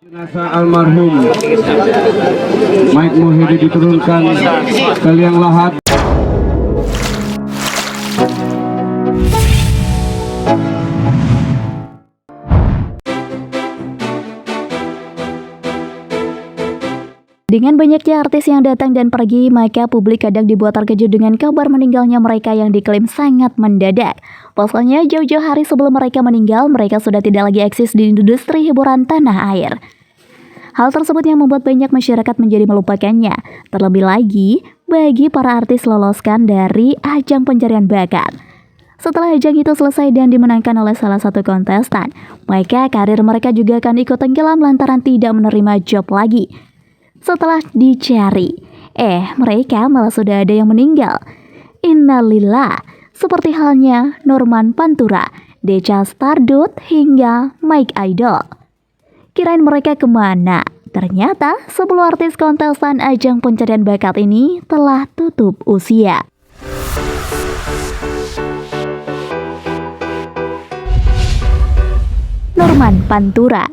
Jenazah almarhum Mike Mohede diturunkan ke liang lahat. Dengan banyaknya artis yang datang dan pergi, maka publik kadang dibuat terkejut dengan kabar meninggalnya mereka yang diklaim sangat mendadak. Pasalnya, jauh-jauh hari sebelum mereka meninggal, mereka sudah tidak lagi eksis di industri hiburan tanah air. Hal tersebut yang membuat banyak masyarakat menjadi melupakannya. Terlebih lagi, bagi para artis loloskan dari ajang pencarian bakat. Setelah ajang itu selesai dan dimenangkan oleh salah satu kontestan, maka karir mereka juga akan ikut tenggelam lantaran tidak menerima job lagi. Setelah dicari, mereka malah sudah ada yang meninggal. Innalillah, seperti halnya Norman Pantura, Decha Stardust, hingga Mike Idol. Kirain mereka kemana? Ternyata 10 artis kontestan ajang pencarian bakat ini telah tutup usia. Norman Pantura.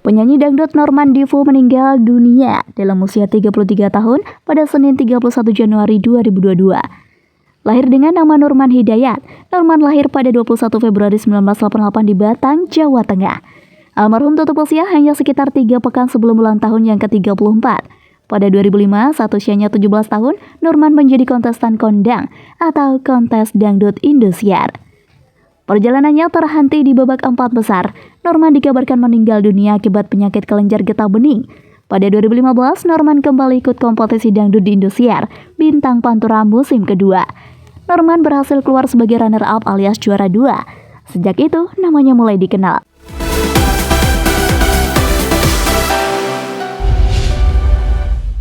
Penyanyi dangdut Norman Divo meninggal dunia dalam usia 33 tahun pada Senin 31 Januari 2022. Lahir dengan nama Norman Hidayat, Norman lahir pada 21 Februari 1988 di Batang, Jawa Tengah. Almarhum tutup usia hanya sekitar 3 pekan sebelum ulang tahun yang ke-34. Pada 2005, saat usianya 17 tahun, Norman menjadi kontestan kondang atau kontes dangdut Indosiar. Perjalanannya terhenti di babak 4 besar. Norman dikabarkan meninggal dunia akibat penyakit kelenjar getah bening. Pada 2015, Norman kembali ikut kompetisi dangdut di Indosiar, Bintang Pantura musim kedua. Norman berhasil keluar sebagai runner-up alias juara 2. Sejak itu, namanya mulai dikenal.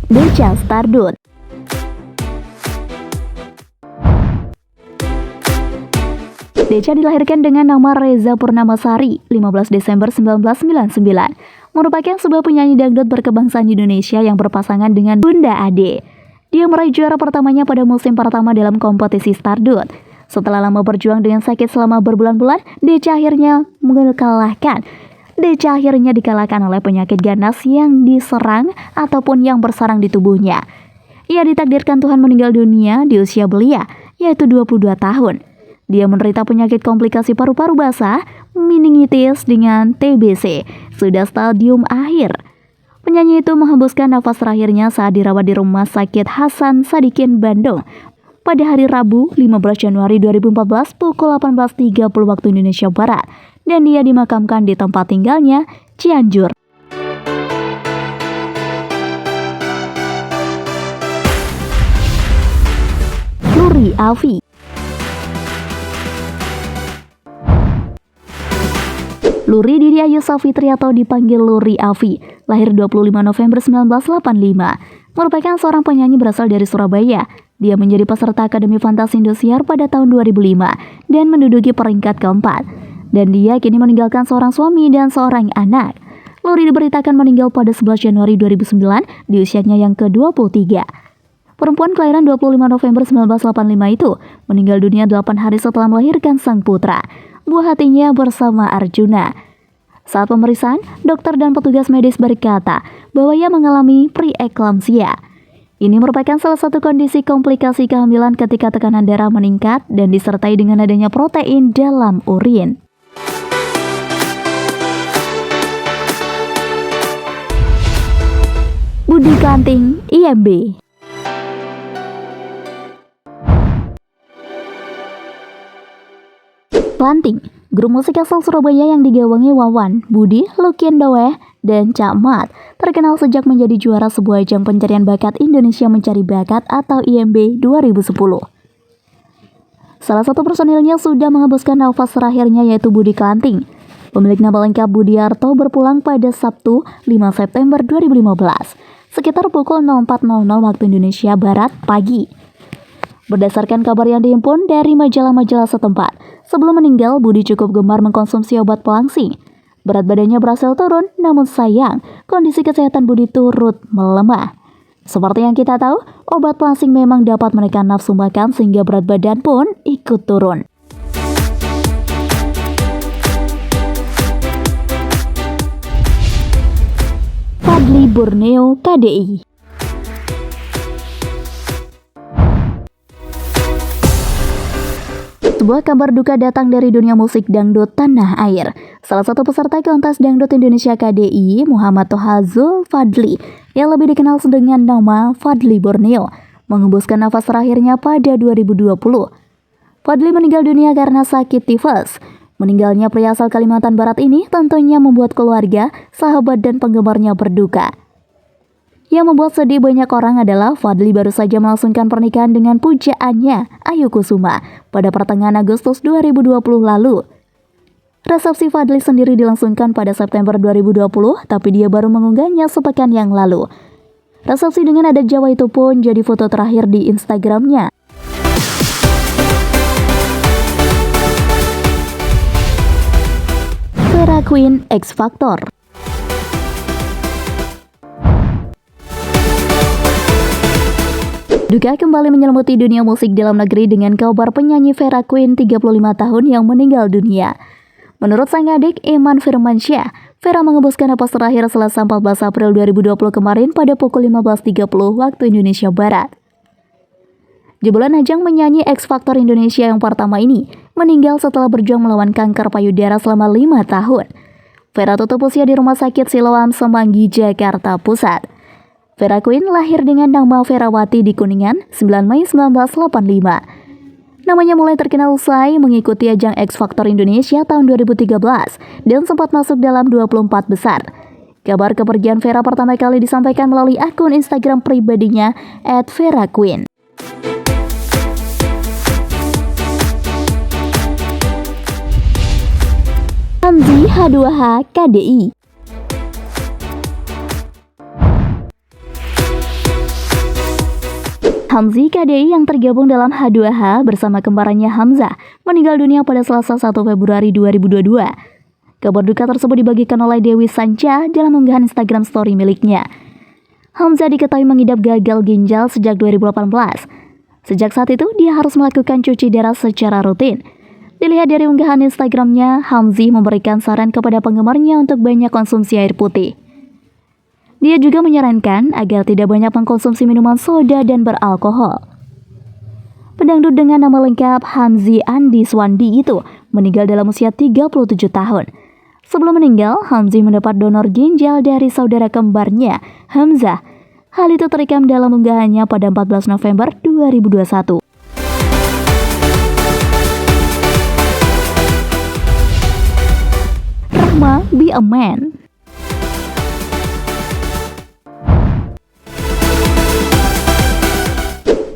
Decha Stardust. Decha dilahirkan dengan nama Reza Purnamasari, 15 Desember 1999. Merupakan sebuah penyanyi dangdut berkebangsaan Indonesia yang berpasangan dengan Bunda Ade. Dia meraih juara pertamanya pada musim pertama dalam kompetisi Stardust. Setelah lama berjuang dengan sakit selama berbulan-bulan, Decha akhirnya dikalahkan oleh penyakit ganas yang diserang ataupun yang bersarang di tubuhnya. Ia ditakdirkan Tuhan meninggal dunia di usia belia, yaitu 22 tahun. Dia menderita penyakit komplikasi paru-paru basah, meningitis dengan TBC, sudah stadium akhir. Penyanyi itu menghembuskan nafas terakhirnya saat dirawat di Rumah Sakit Hasan Sadikin, Bandung pada hari Rabu 15 Januari 2014 pukul 18.30 waktu Indonesia Barat, dan dia dimakamkan di tempat tinggalnya, Cianjur. Luri Alfi. Luri Didi Ayu Safitri atau dipanggil Luri Alfi, lahir 25 November 1985, merupakan seorang penyanyi berasal dari Surabaya. Dia menjadi peserta Akademi Fantasi Indosiar pada tahun 2005 dan menduduki peringkat keempat. Dan dia kini meninggalkan seorang suami dan seorang anak. Luri diberitakan meninggal pada 11 Januari 2009 di usianya yang ke-23. Perempuan kelahiran 25 November 1985 itu meninggal dunia 8 hari setelah melahirkan sang putra, buah hatinya bersama Arjuna. Saat pemeriksaan, dokter dan petugas medis berkata bahwa ia mengalami preeklamsia. Ini merupakan salah satu kondisi komplikasi kehamilan ketika tekanan darah meningkat dan disertai dengan adanya protein dalam urin. Budi Kanting, IMB. Planting, grup musik asal Surabaya yang digawangi Wawan, Budi, Lukian Daweh, dan Cak Mat, terkenal sejak menjadi juara sebuah ajang pencarian bakat Indonesia Mencari Bakat atau IMB 2010. Salah satu personilnya sudah menghembuskan nafas terakhirnya, yaitu Budi Kanting. Pemilik nama lengkap Budiarto berpulang pada Sabtu 5 September 2015, sekitar pukul 04.00 waktu Indonesia Barat pagi. Berdasarkan kabar yang dihimpun dari majalah-majalah setempat, sebelum meninggal, Budi cukup gemar mengkonsumsi obat pelangsing. Berat badannya berhasil turun, namun sayang, kondisi kesehatan Budi turut melemah. Seperti yang kita tahu, obat pelangsing memang dapat menekan nafsu makan sehingga berat badan pun ikut turun. Borneo KDI. Sebuah kabar duka datang dari dunia musik dangdut tanah air. Salah satu peserta kontes dangdut Indonesia KDI, Muhammad Toha Zulfadli, yang lebih dikenal dengan nama Fadly Borneo, mengembuskan nafas terakhirnya pada 2020. Fadly meninggal dunia karena sakit tifus. Meninggalnya pria asal Kalimantan Barat ini tentunya membuat keluarga, sahabat, dan penggemarnya berduka. Yang membuat sedih banyak orang adalah Fadly baru saja melangsungkan pernikahan dengan pujaannya, Ayu Kusuma, pada pertengahan Agustus 2020 lalu. Resepsi Fadly sendiri dilangsungkan pada September 2020, tapi dia baru mengunggahnya sepekan yang lalu. Resepsi dengan adat Jawa itu pun jadi foto terakhir di Instagramnya. Vera Queen X Factor. Duka kembali menyelimuti dunia musik dalam negeri dengan kabar penyanyi Vera Queen 35 tahun yang meninggal dunia. Menurut sang adik Iman Firmansyah, Vera mengembuskan napas terakhir Selasa 14 April 2020 kemarin pada pukul 15.30 waktu Indonesia Barat. Jebolan ajang menyanyi X Factor Indonesia yang pertama ini meninggal setelah berjuang melawan kanker payudara selama 5 tahun. Vera tutup usia di Rumah Sakit Siloam Semanggi, Jakarta Pusat. Vera Queen lahir dengan nama Verawati di Kuningan, 9 Mei 1985. Namanya mulai terkenal usai mengikuti ajang X Factor Indonesia tahun 2013 dan sempat masuk dalam 24 besar. Kabar kepergian Vera pertama kali disampaikan melalui akun Instagram pribadinya @VeraQueen. Hamzi H2H KDI. Hamzi KDI yang tergabung dalam H2H bersama kembarannya Hamzah meninggal dunia pada Selasa 1 Februari 2022. Kabar duka tersebut dibagikan oleh Dewi Sanca dalam unggahan Instagram story miliknya. Hamzah diketahui mengidap gagal ginjal sejak 2018. Sejak saat itu, dia harus melakukan cuci darah secara rutin. Dilihat dari unggahan Instagramnya, Hamzi memberikan saran kepada penggemarnya untuk banyak konsumsi air putih. Dia juga menyarankan agar tidak banyak mengkonsumsi minuman soda dan beralkohol. Pendangdut dengan nama lengkap Hamzi Andi Swandi itu meninggal dalam usia 37 tahun. Sebelum meninggal, Hamzi mendapat donor ginjal dari saudara kembarnya, Hamzah. Hal itu terekam dalam unggahannya pada 14 November 2021. Rahma Be a Man.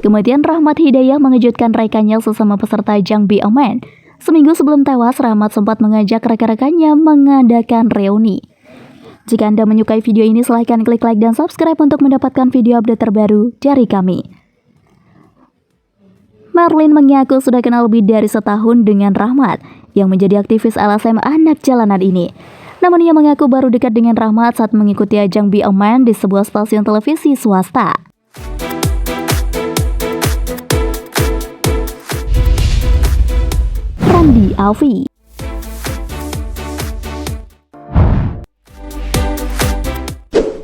Kematian Rahmat Hidayah mengejutkan rekannya sesama peserta ajang Be a Man. Seminggu sebelum tewas, Rahmat sempat mengajak rekan-rekannya mengadakan reuni. Jika Anda menyukai video ini, silahkan klik like dan subscribe untuk mendapatkan video update terbaru dari kami. Marlin mengaku sudah kenal lebih dari setahun dengan Rahmat, yang menjadi aktivis LSM anak jalanan ini. Namun ia mengaku baru dekat dengan Rahmat saat mengikuti ajang Be a Man di sebuah stasiun televisi swasta. Randy Alfi.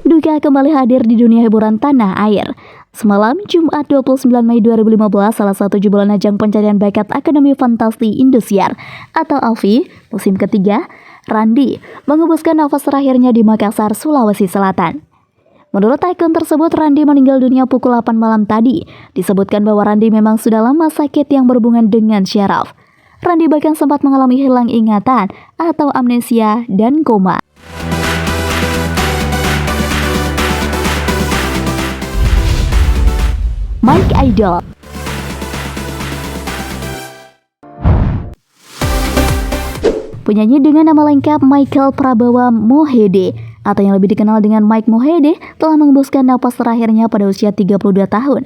Duka kembali hadir di dunia hiburan tanah air. Semalam, Jumat 29 Mei 2015, salah satu jebolan ajang pencarian bakat Akademi Fantasti Indosiar atau Alfi musim ketiga, Randy, mengembuskan nafas terakhirnya di Makassar, Sulawesi Selatan. Menurut akun tersebut, Randy meninggal dunia pukul 8 malam tadi. Disebutkan bahwa Randy memang sudah lama sakit yang berhubungan dengan syaraf. Randy bahkan sempat mengalami hilang ingatan atau amnesia dan koma. Mike Idol. Penyanyi dengan nama lengkap Michael Prabawa Mohede atau yang lebih dikenal dengan Mike Mohede telah mengembuskan napas terakhirnya pada usia 32 tahun.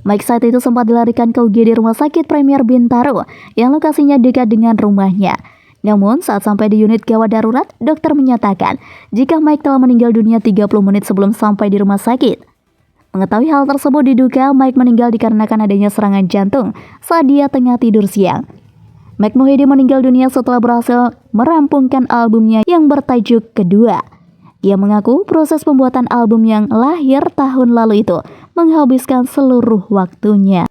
Mike saat itu sempat dilarikan ke UGD Rumah Sakit Premier Bintaro yang lokasinya dekat dengan rumahnya. Namun saat sampai di unit gawat darurat, dokter menyatakan jika Mike telah meninggal dunia 30 menit sebelum sampai di rumah sakit. Mengetahui hal tersebut diduga Mike meninggal dikarenakan adanya serangan jantung saat dia tengah tidur siang. Mike Mohede meninggal dunia setelah berhasil merampungkan albumnya yang bertajuk Kedua. Ia mengaku proses pembuatan album yang lahir tahun lalu itu menghabiskan seluruh waktunya.